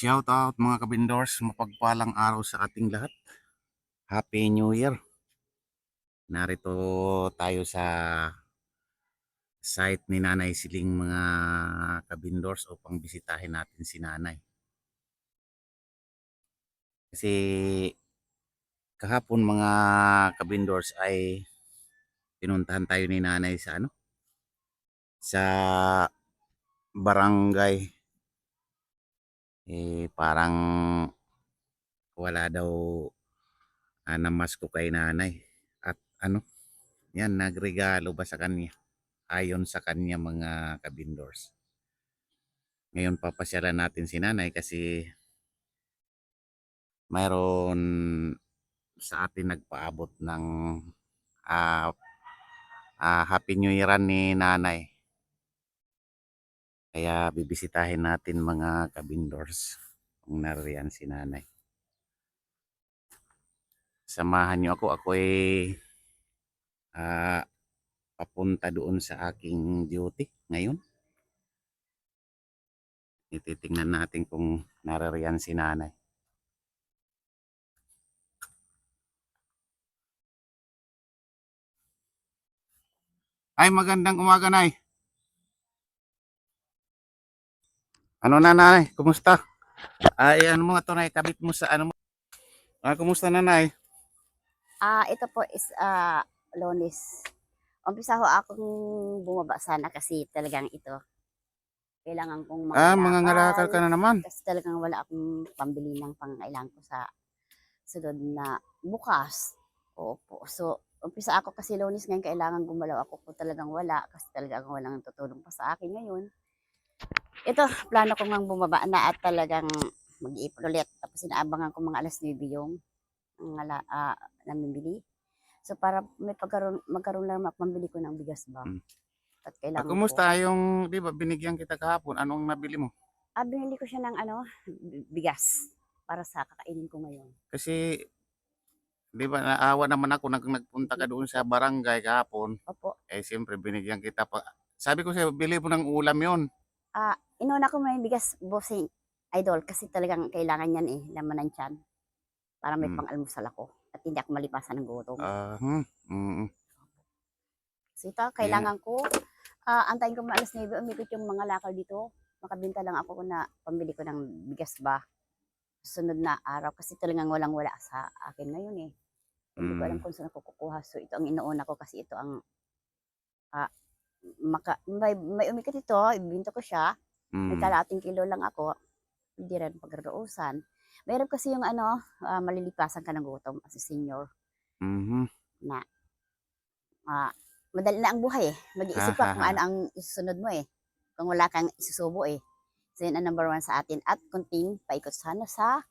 Shout out mga kabindors, mapagpalang araw sa ating lahat. Happy New Year. Narito tayo sa site ni Nanay Siling mga kabindors upang bisitahin natin si Nanay. Kasi kahapon mga kabindors ay pinuntahan tayo ni Nanay sa sa barangay. Parang wala daw namasko kay Nanay. At yan, nagregalo ba sa kanya? Ayon sa kanya mga kabindors. Ngayon papasyalan natin si Nanay kasi mayroon sa atin nagpaabot ng Happy New Year ni Nanay. Kaya bibisitahin natin mga kabindors kung nariyan si Nanay. Samahan niyo ako. Ako ay papunta doon sa aking duty ngayon. Ititingnan natin kung naririyan si Nanay. Ay, magandang umaga, Nay. Ano Nanay? Kumusta? Ay, ano mo ito, Nay? Kabit mo sa ano mo? Kumusta, Nanay? Ito po is Lunes. Umpisa ho akong bumaba sana kasi talagang ito. Kailangan kong Mga ngalakal ka na naman. Kasi talagang wala akong pambili ng pangailangan ko sa sunod na bukas. Opo. So, umpisa ako kasi Lunes ngayon kailangan gumalaw ako kung talagang wala kasi talagang walang tutulong pa sa akin ngayon. Ito, plano ko ngang bumaba na at talagang mag-iipon ulit. Tapos inaabangan ko mga alas 9 yung namimili. So para may magkaroon lang pambili ko ng bigas ba. At kailangan Kumusta yung, di ba binigyan kita kahapon? Anong nabili mo? Binili ko siya ng bigas para sa kakainin ko ngayon. Kasi, di ba naawa naman ako nagpunta ka doon sa barangay kahapon. Opo. Siyempre binigyan kita pa. Sabi ko sa'yo, bili mo ng ulam yon. Inuna ko may bigas, bossing idol, kasi talagang kailangan yan laman ng tiyan. Para may pang-almusal ako. At hindi ako malipasan ng gutom. So ito, kailangan ko, antayin ko alas 9, umikot yung mga lakal dito. Makabinta lang ako na pambili ko ng bigas ba. Sunod na araw kasi talagang walang-wala sa akin ngayon Hindi ko alam kung saan ako kukuha. So ito ang inuuna ko kasi ito ang may umikot ito, ibinta ko siya. May kalating kilo lang ako. Hindi rin pagkaruusan. Meron kasi yung malilipasan ka ng gutom as a senior. Na madali na ang buhay Mag-iisip ka kung ano ang isusunod mo Kung wala kang isusubo So yun ang number 1 sa atin. At kunting paikot sana sa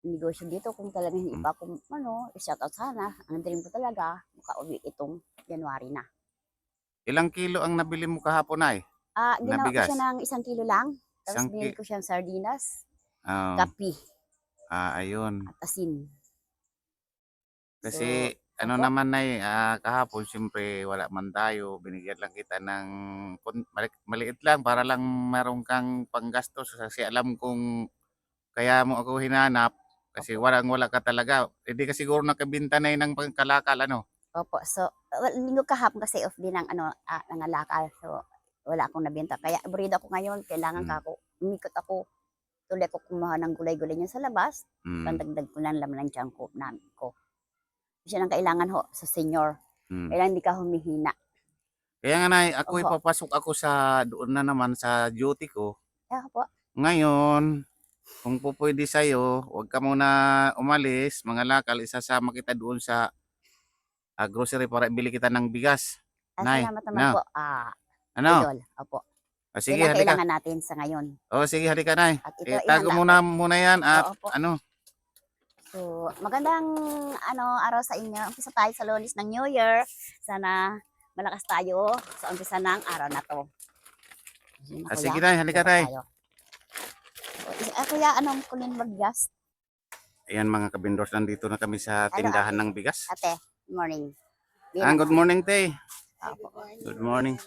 negosyo dito kung talagang hindi pa ako i-shout out sana. Ang dream ko talaga, makauwi itong January na. Ilang kilo ang nabili mo kahapon ay? Ginawa ko siya ng 1 kilo lang. Tapos binili ko siya ng sardinas, kape, ayun. at asin. Kasi naman ay kahapon siyempre wala man tayo. Binigyan lang kita ng maliit lang para lang meron kang panggastos. Kasi alam kong kaya mo ako hinanap. Kasi wala ka talaga. Hindi ka siguro nakabinta na ng pangkalakal Opo. So, linggo kahapon kasi off din ng nangalakal. So, wala akong nabenta. Kaya abrido ako ngayon. Kailangan ako, umikot ako. Tuloy ako kumuha ng gulay-gulay niya sa labas. Pandagdag ko lang laman ng tiyan ko. Siya nang kailangan sa senior. Kailangan hindi ka humihina. Kaya nga ako ipapasok ako sa doon na naman sa duty ko. Po. Ngayon, kung po pwede sa'yo, huwag ka muna umalis. Mga lakal, isasama kita doon sa grocery para ibili kita ng bigas. Nay, salamat naman po. Idol. Opo. Sige, halika. Kailangan natin sa ngayon. Sige, halika, Nay. At ito, tago muna yan at So, magandang araw sa inyo. Umpisa tayo sa Lunes ng New Year. Sana malakas tayo sa umpisa ng araw na to. Sige, Nay, halika, Nay. Kuya, anong kunin mag-gas? Ayan mga kabindors, nandito na kami sa tindahan ng bigas. Ate, good morning. Good morning, Tay. Good morning.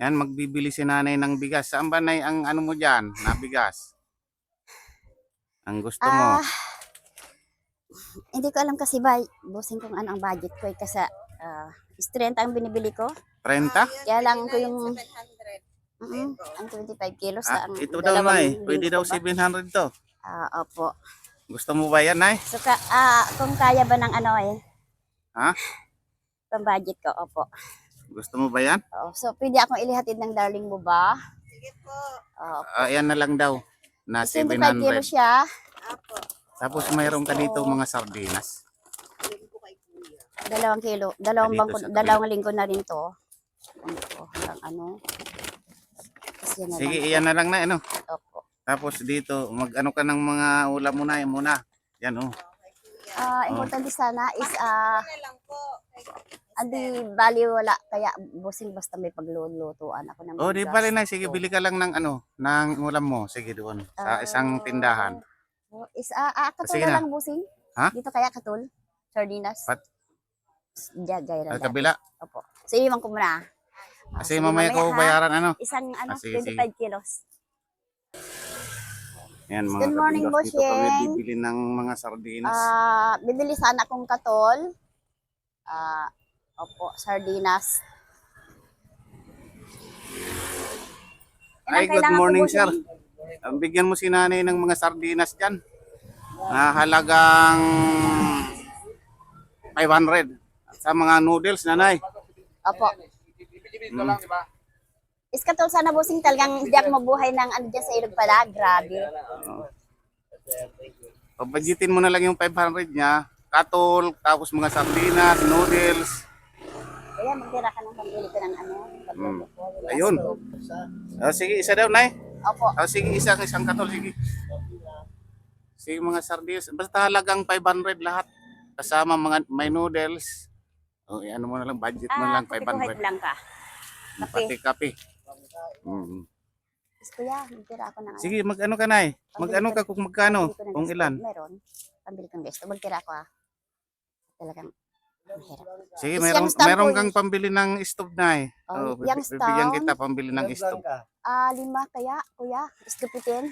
Yan, magbibili si Nanay ng bigas. Saan ba, Nay, ang mo dyan na bigas? Ang gusto mo? Ah, hindi ko alam kasi ba, bossing kung ano ang budget ko, kasi is 30 ang binibili ko. 30? Kaya lang ko yung ang 25 kilos Ah, ang ito daw na dalawang Pwede linggo daw ba? 700 to. Opo. Gusto mo ba yan, Nay? So, kung kaya ba ng ano Ha? pang budget ko, opo. Gusto mo ba yan? Oo. So, pwede akong ilihatid ng darling mo ba? Sige po. Opo. Yan na lang daw. Na 25 kilos 700. siya. Tapos mayroon ka dito mga sardinas. 2 kilo. Dito sa kabila. Dalawang linggo na rin to. Hanggang ano. Tapos yan na Sige, lang. iyan na lang na, ano. Opo. Tapos dito, mag-ano ka ng mga ulam muna, yan muna. Yan, oh. Importante sana is, andi bali wala. Kaya bossing basta may paglulutuan ako ng Oh, di bigas. pala na. Sige, bili ka lang ng ano, ng ulam mo. Sige, doon. Sa isang tindahan. Katul Sige na na. lang bossing. Ha? Dito kaya katul. Sardinas. Pat- Gaya Sa lang. kabila. Opo. So, iwan ko muna. Kasi Sige, mamaya ko ha. bayaran, ano. Isang Sige, 25 kilos. Yan, mga Good morning, kapindas. Dito kami Bossing. bibili ng mga sardinas. Bibili sana akong katol. Opo, sardinas. Yan ang Ay, good kailangan ko, morning, bossing. sir. Bigyan mo si nanay ng mga sardinas dyan. Na halagang 500. Sa mga noodles, nanay. Opo. Mm. Is katol sana, bossing, talagang hindi ako mabuhay ng ano dyan sa ilog pala. Grabe. Pabudgetin mo na lang yung 500 niya. Katol, tapos mga sardinas, noodles. Kaya magtira ka ng pambili ko ng ano. Ayun. Sige, isa daw, nay. Opo. Sige, isang katol, sige. Sige, mga sardinas. Basta halagang 500 lahat. Kasama mga may noodles. Ano mo na lang, budget mo na lang Kukuhit 500. lang ka. Pati kape. Mm. Is kuya, magtira ako ng ano. Sige, mag-ano ka, nay? Mag-ano ka kung magkano? Pambili ko ng Kung gusto. ilan? Meron. Pambili kong gusto. Magtira ako Talagang mahirap. Sige, Is meron, Youngstown meron po kang pambili ng stove, nay. Youngstown. Bibigyan kita pambili ng stove. 5 kaya, kuya. Istupitin.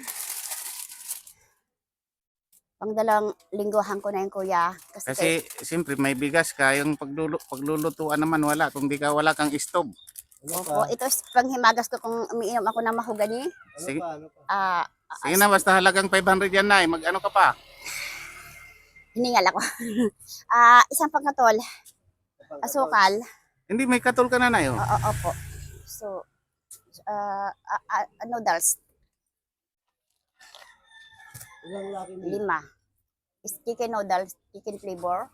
Pang 2 lingguhan ko na yun, kuya. Kasi siyempre may bigas ka, yung paglulutuan naman wala. Kung wala kang stove. Opo, ito is panghimagas ko kung umiinom ako ng mahogany. Sige, Ah, sige na, basta halagang 500 yan, nay. Mag-ano ka pa? hiningal ako. Isang pangkatol. Asukal. Hindi, may katol ka na, nay. Oh. Opo. So, noodles. 5. Is chicken noodles, chicken flavor.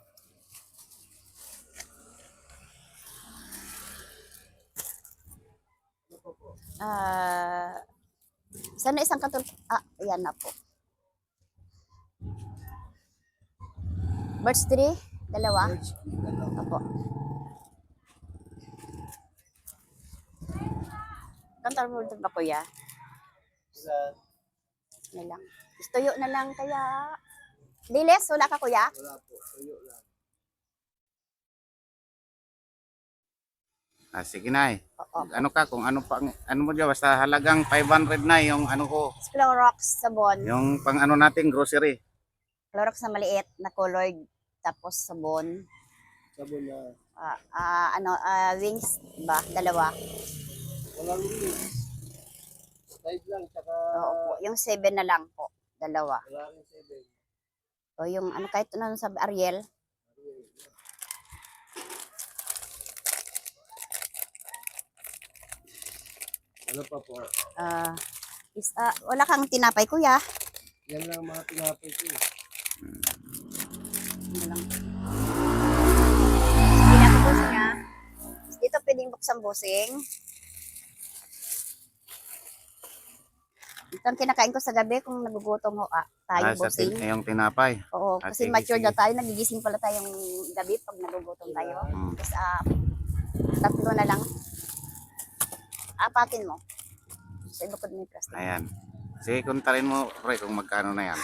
Sana isang katol. Ayan na po. Birch tree, 2. Opo. Kantar mo ba, kuya? Na lang. Tuyo na lang kaya. Diles, wala ka, kuya? Wala po, tuyo lang. Sige, nay. Oo. Ano ka, kung ano pa, ano mo dyan, basta halagang 500 na yung ano ko. Clorox sabon. Yung pang ano natin, grocery. Clorox na maliit na colored. Tapos sabon. Sabon na. Wings ba? 2. Walang wings. Side lang, tsaka Oo po. Yung 7 na lang po. 2. wala rin 7. O yung ano kahit ano sa Ariel. Ano pa po? Wala kang tinapay, kuya. Yan lang mga tinapay ko. Ano lang. Hindi na ako busing ha. Dito pwedeng buksan busing. Ito ang kinakain ko sa gabi kung nagugutom ho tayo busing. Yung tinapay. Oo, kasi Sige, mature sige. na tayo. Nagigising pala tayong gabi pag nagugutom tayo. Mm. Tapos 3 na lang. Apatin mo. Sa ibukod mo yung plastic. Ayan. Sige, kuntarin mo, pre, kung magkano na yan.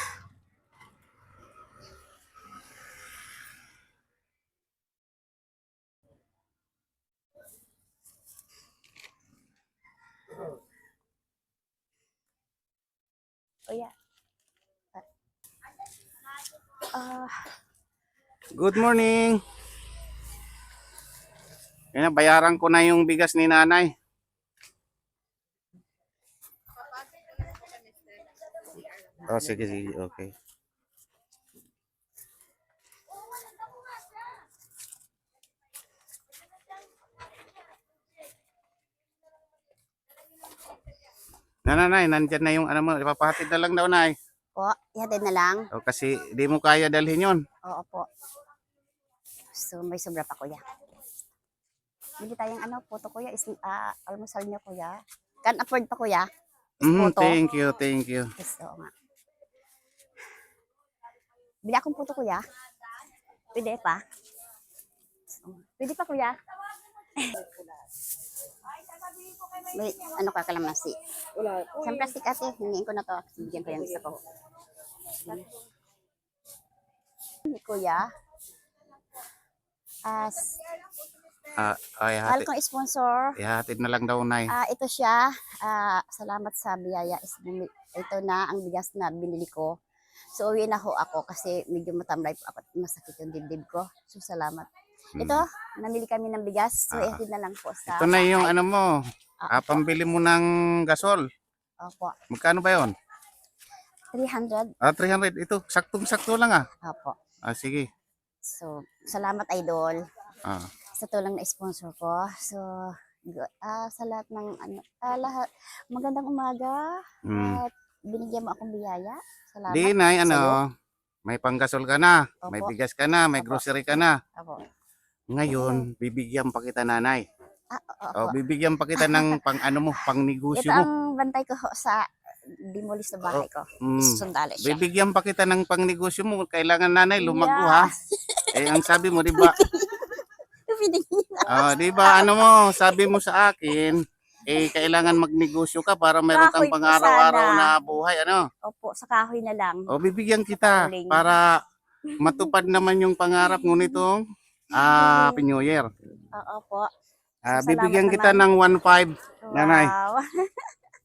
Kuya. Ah, Good morning. Kaya bayaran ko na yung bigas ni nanay. Oh, sige, sige. Okay. Nanay, nandyan na yung ano mo. Ipapahatid na lang daw, nay. po, ihatid na lang. O, kasi di mo kaya dalhin yun. Oo po. So, may sobra pa, kuya. Bili tayong ano, puto, kuya. Almusal niyo, kuya. Can afford pa, kuya. Puto. Thank you, thank you. Yes, oo nga. Bili akong puto, kuya. Pwede pa. Pwede pa, kuya. May ano ka kalamansi. Wala. Isang plastic ate, hingin ko na to. Bigyan ko yung isa ko. Kuya. As mahal Ihatid, kong sponsor. ihatid na lang daw, nay. Ito siya. Salamat sa biyaya. Ito na ang bigas na binili ko. So, uwi na ho ako kasi medyo matamlay po ako at masakit yung dibdib ko. So, salamat. Ito, namili kami ng bigas. So, ihatid na lang po sa Ito na yung bahay. ano mo. Opo. Pambili mo ng gasol. Opo. Magkano ba yun? 300. 300. Ito, saktong-sakto lang Opo. Sige. So, salamat idol Ah. sa tulong na sponsor ko. So, sa lahat ng lahat, magandang umaga Mm. at binigyan mo akong biyaya. Salamat. Di, nay, sa'yo. may panggasol ka na, may Opo. bigas ka na, may Opo. grocery ka na. Opo. Ngayon, bibigyan pa kita, nanay. Opo. Bibigyan pa kita ng pang ano mo, pang negosyo Ito mo. ang bantay ko ho sa demolis na bahay ko. Sundali siya. Bibigyan pa kita ng pang negosyo mo. Kailangan, nanay, lumago ha. Ang sabi mo, di ba? Di ba, ano mo, sabi mo sa akin, kailangan magnegosyo ka para meron kang Kahoy po pang-araw-araw sana. na buhay, ano? Opo, sa kahoy na lang. Bibigyan kita Uling. para matupad naman yung pangarap mo nitong Happy New Year. Opo. So, Bibigyan salamat kita naman. ng 1.5, nanay. Wow.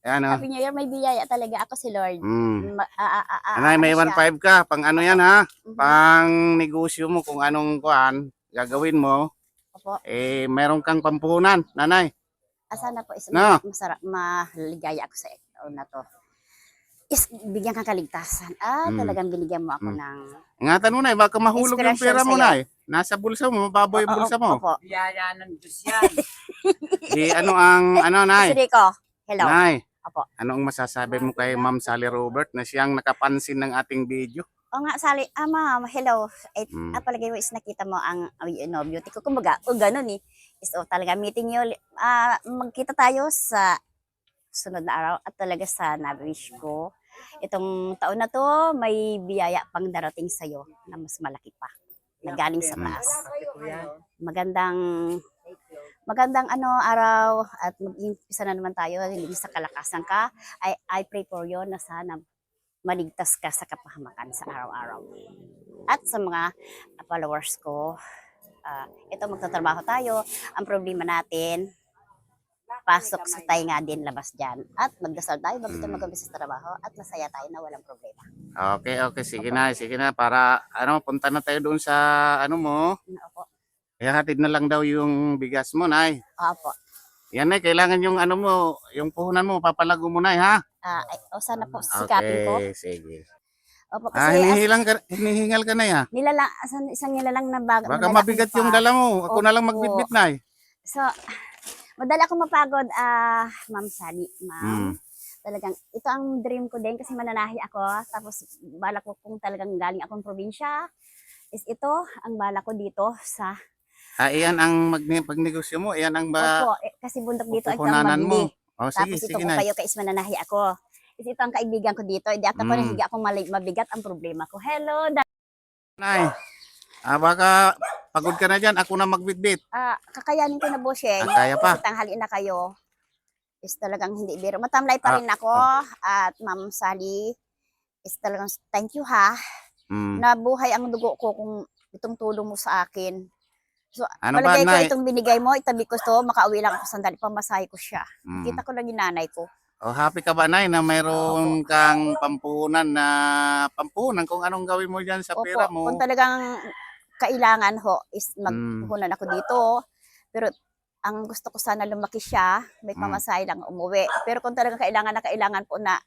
Ano? Happy New Year, may biyaya talaga ako si Lord. Nanay, may ano siya? 1.5 ka. Pang ano yan, ha? Mhm. Pang negosyo mo kung anong kuan gagawin mo. Opo. Meron kang pampuhunan, nanay. Sana po is No. masarap, maligaya ako sa taon na to. Bigyan kang kaligtasan. Talagang binigyan mo ako ng Ingatan mo, nay, baka mahulog yung Inspirasyon pera mo, sa'yo. nay. Nasa bulsa mo, mababoy yung bulsa mo. Opo. Biyaya ng Diyos yan. Nay? Sige ko. Hello. Nay, Opo. ano ang masasabi mo kay Ma'am Sally Robert na siyang nakapansin ng ating video? O nga, Sally. Ma'am, hello. Palagay mo is nakita mo ang beauty ko. Kumbaga, ganun eh. So, talaga meeting nyo. Magkita tayo sa sunod na araw at talaga sana wish ko itong taon na to may biyaya pang darating sa'yo na mas malaki pa na galing sa taas. Magandang araw at mag-impisa na naman tayo hindi sa kalakasan ka. I pray for you na sana maligtas ka sa kapahamakan sa araw-araw. At sa mga followers ko, ito magtatrabaho tayo. Ang problema natin, pasok sa tayo nga din labas dyan. At magdasal tayo bago tayo mag-umpisa sa trabaho at masaya tayo na walang problema. Okay, sige na. Para punta na tayo doon sa mo. Opo. Kaya hatid na lang daw yung bigas mo, nay. Opo. Yan, nay, kailangan yung mo, yung puhunan mo, papalago mo, nay, ha? Sana po sikapin ko. Okay, sige. Opo, kasi Hinihingal ka na, ya. isang nilalang na bago. Baka mabigat yung dala mo. Ako na lang Opo. magbitbit, nay. So, madala akong mapagod, Ma'am Sally. Ma'am, talagang, ito ang dream ko din kasi mananahi ako. Tapos, balak ko kung talagang galing akong probinsya. Is ito, ang balak ko dito sa... Iyan ang pagnegosyo mo. Iyan ang Opo, kasi bundok dito ay puhunanan tambagli. mo. Tapos Sige, ito ko nay. kayo kais mananahi ako. Is ito ang kaibigan ko dito. Hindi ako nahiga akong mabigat ang problema ko. Hello, Nay, baka pagod ka na dyan. Ako na magbitbit. kakayanin ko na bossing. Kaya pa. Kasi tanghali na kayo. Is talagang hindi biro. Matamlay pa rin ako. At Ma'am Sally, is talagang thank you ha. Nabuhay ang dugo ko kung itong tulong mo sa akin. So, Ano palagay ba, ko nay? itong binigay mo, itabi ko to, makauwi lang ako sandali, pamasahe ko siya. Kita ko lang yung nanay ko. Oh, happy ka ba, Nay, na mayroon kang pampuhunan kung anong gawin mo diyan sa pera Opo, kung mo? talagang kailangan ho is Hmm. magpuhunan ako dito. Pero ang gusto ko sana lumaki siya, may Hmm. pamasahe lang umuwi. Pero kung talagang kailangan po na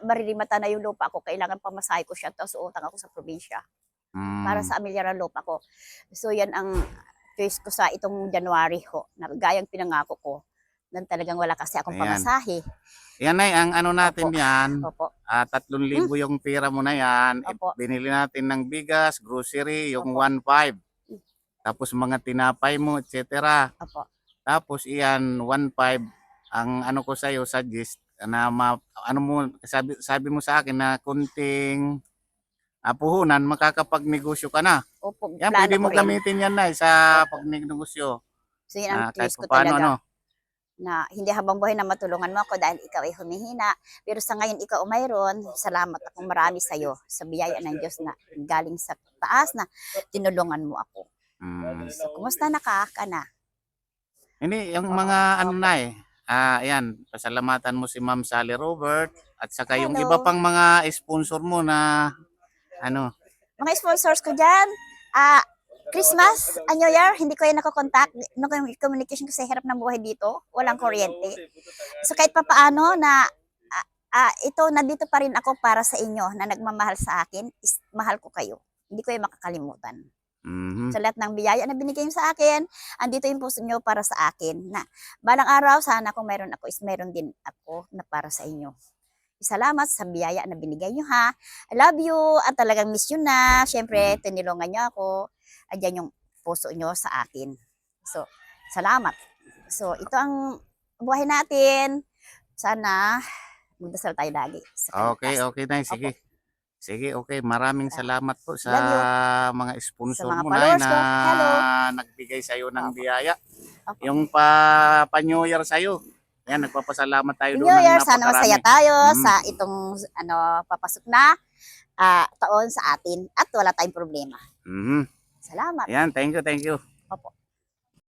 marilimata na yung lupa ko, kailangan pamasahe ko siya, tapos utang ako sa probinsya para Hmm. sa amilyar ang lupa ko. So yan ang choice ko sa itong January ho, na gayang pinangako ko, na talagang wala kasi akong Ayan. pamasahe. Yan, Nay, ang ano natin Opo. yan, Opo. 3,000 yung pera mo na yan. Opo. Binili natin ng bigas, grocery, yung Opo. 1,500. Tapos mga tinapay mo, etc. Opo. Tapos iyan, 1,500. Ang ano ko sa'yo, suggest na ano mo, sabi mo sa akin na kunting puhunan, makakapagnegosyo ka na. Opo, Yan, plano pwede ko mo rin. gamitin yan, Nay, sa Opo. pagnegosyo. So yan ang Kahit choice ko paano, talaga. ano. Na hindi habang buhay na matulungan mo ako dahil ikaw ay humihina. Pero sa ngayon ikaw mayroon, salamat akong marami sa iyo sa biyaya ng Diyos na galing sa taas na tinulungan mo ako. Hmm. So, kumusta na ka na? Hindi, yung mga ano, Nay, ayan, pasalamatan mo si Ma'am Sally Robert at saka yung iba Hello. pang mga sponsor mo na ano. Mga sponsors ko dyan, Christmas, New Year, hindi ko yan nakokontak. No communication kasi hirap ng buhay dito. Walang kuryente. So kahit papaano na ito, nandito pa rin ako para sa inyo na nagmamahal sa akin, is mahal ko kayo. Hindi ko yan makakalimutan. Mhm. Sa lahat ng biyaya na binigay mo sa akin, andito yung puso nyo para sa akin. Na balang araw, sana kung meron ako, is meron din ako na para sa inyo. Salamat sa biyaya na binigay nyo ha. I love you at talagang miss you na. Siyempre, tinulungan nyo ako. Andyan yung puso nyo sa akin. So, salamat. So, ito ang buhay natin. Sana magdasal tayo lagi. Sa Okay, Kalikasan. okay, Nay, sige. Opo. Sige, okay. Maraming salamat po sa Love you. mga Sa sponsor mga mo, Nay, followers na ko. Hello. nagbigay sa'yo ng Opo. biyaya. Opo. Yung pa-New Year sa'yo. Yan, nagpapasalamat tayo New doon ng Year, sana napakarami. masaya tayo Mhm. sa itong papasok na taon sa atin at wala tayong problema. Mhm. Salamat. Yan, thank you, thank you. Opo.